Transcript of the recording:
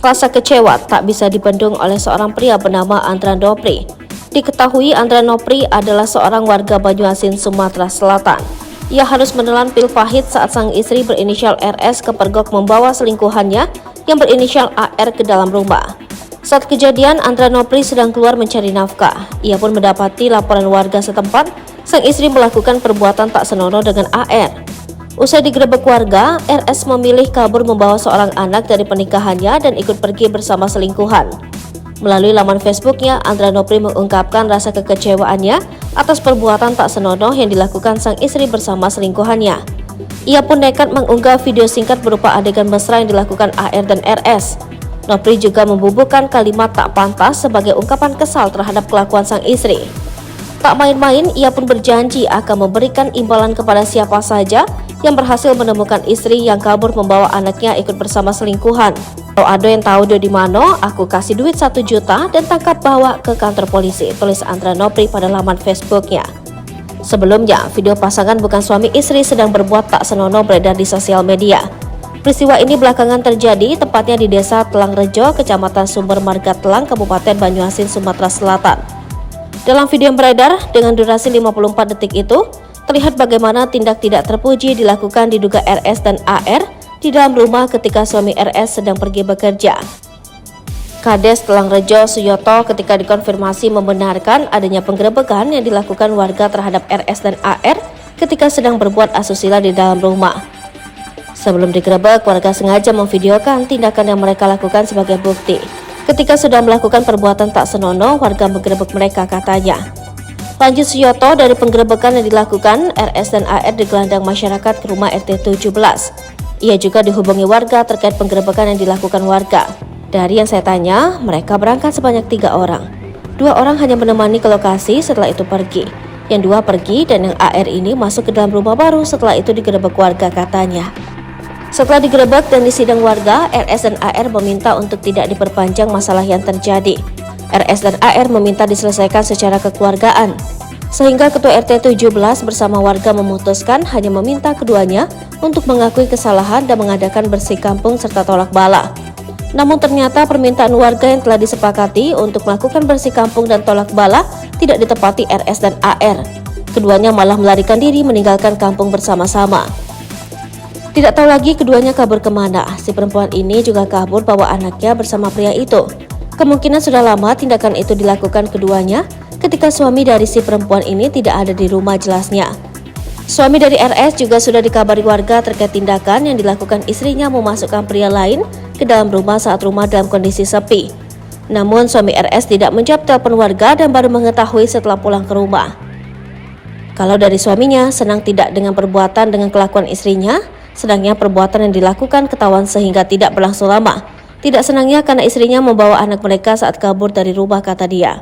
Rasa kecewa tak bisa dibendung oleh seorang pria bernama Andra Nopri. Diketahui Andra Nopri adalah seorang warga Banyuasin, Sumatera Selatan. Ia harus menelan pil pahit saat sang istri berinisial RS kepergok membawa selingkuhannya yang berinisial AR ke dalam rumah. Saat kejadian, Andra Nopri sedang keluar mencari nafkah. Ia pun mendapati laporan warga setempat, sang istri melakukan perbuatan tak senonoh dengan AR. Usai digerebek warga, RS memilih kabur membawa seorang anak dari pernikahannya dan ikut pergi bersama selingkuhan. Melalui laman Facebooknya, Andra Nopri mengungkapkan rasa kekecewaannya atas perbuatan tak senonoh yang dilakukan sang istri bersama selingkuhannya. Ia pun nekat mengunggah video singkat berupa adegan mesra yang dilakukan AR dan RS. Nopri juga membubuhkan kalimat tak pantas sebagai ungkapan kesal terhadap kelakuan sang istri. Tak main-main, ia pun berjanji akan memberikan imbalan kepada siapa saja yang berhasil menemukan istri yang kabur membawa anaknya ikut bersama selingkuhan. Kalau ada yang tahu dia di mana, aku kasih duit 1 juta dan tangkap bawa ke kantor polisi, tulis Andra Nopri pada laman Facebooknya. Sebelumnya, video pasangan bukan suami istri sedang berbuat tak senonoh beredar di sosial media. Peristiwa ini belakangan terjadi tepatnya di Desa Telangrejo, Kecamatan Sumber Marga Telang, Kabupaten Banyuasin, Sumatera Selatan. Dalam video yang beredar dengan durasi 54 detik itu, terlihat bagaimana tindak tidak terpuji dilakukan diduga RS dan AR di dalam rumah ketika suami RS sedang pergi bekerja. Kades Telangrejo Suyoto ketika dikonfirmasi membenarkan adanya penggerebekan yang dilakukan warga terhadap RS dan AR ketika sedang berbuat asusila di dalam rumah. Sebelum digerebek, warga sengaja memvideokan tindakan yang mereka lakukan sebagai bukti. Ketika sudah melakukan perbuatan tak senonoh, warga menggerebek mereka, katanya. Lanjut Suyoto, dari penggerebekan yang dilakukan, RS dan AR digelandang masyarakat ke rumah RT 17. Ia juga dihubungi warga terkait penggerebekan yang dilakukan warga. Dari yang saya tanya, mereka berangkat sebanyak 3 orang. 2 orang hanya menemani ke lokasi, setelah itu pergi. Yang 2 pergi dan yang AR ini masuk ke dalam rumah baru, setelah itu digerebek warga, katanya. Setelah digerebek dan disidang warga, RS dan AR meminta untuk tidak diperpanjang masalah yang terjadi. RS dan AR meminta diselesaikan secara kekeluargaan. Sehingga Ketua RT 17 bersama warga memutuskan hanya meminta keduanya untuk mengakui kesalahan dan mengadakan bersih kampung serta tolak bala. Namun ternyata permintaan warga yang telah disepakati untuk melakukan bersih kampung dan tolak bala tidak ditepati RS dan AR. Keduanya malah melarikan diri meninggalkan kampung bersama-sama. Tidak tahu lagi keduanya kabur kemana. Si perempuan ini juga kabur bawa anaknya bersama pria itu. Kemungkinan sudah lama tindakan itu dilakukan keduanya ketika suami dari si perempuan ini tidak ada di rumah, jelasnya. Suami dari RS juga sudah dikabari warga terkait tindakan yang dilakukan istrinya memasukkan pria lain ke dalam rumah saat rumah dalam kondisi sepi. Namun suami RS tidak menjawab telepon warga dan baru mengetahui setelah pulang ke rumah. Kalau dari suaminya senang tidak dengan perbuatan dengan kelakuan istrinya, sedangnya perbuatan yang dilakukan ketahuan sehingga tidak berlangsung lama. Tidak senangnya karena istrinya membawa anak mereka saat kabur dari rumah, kata dia.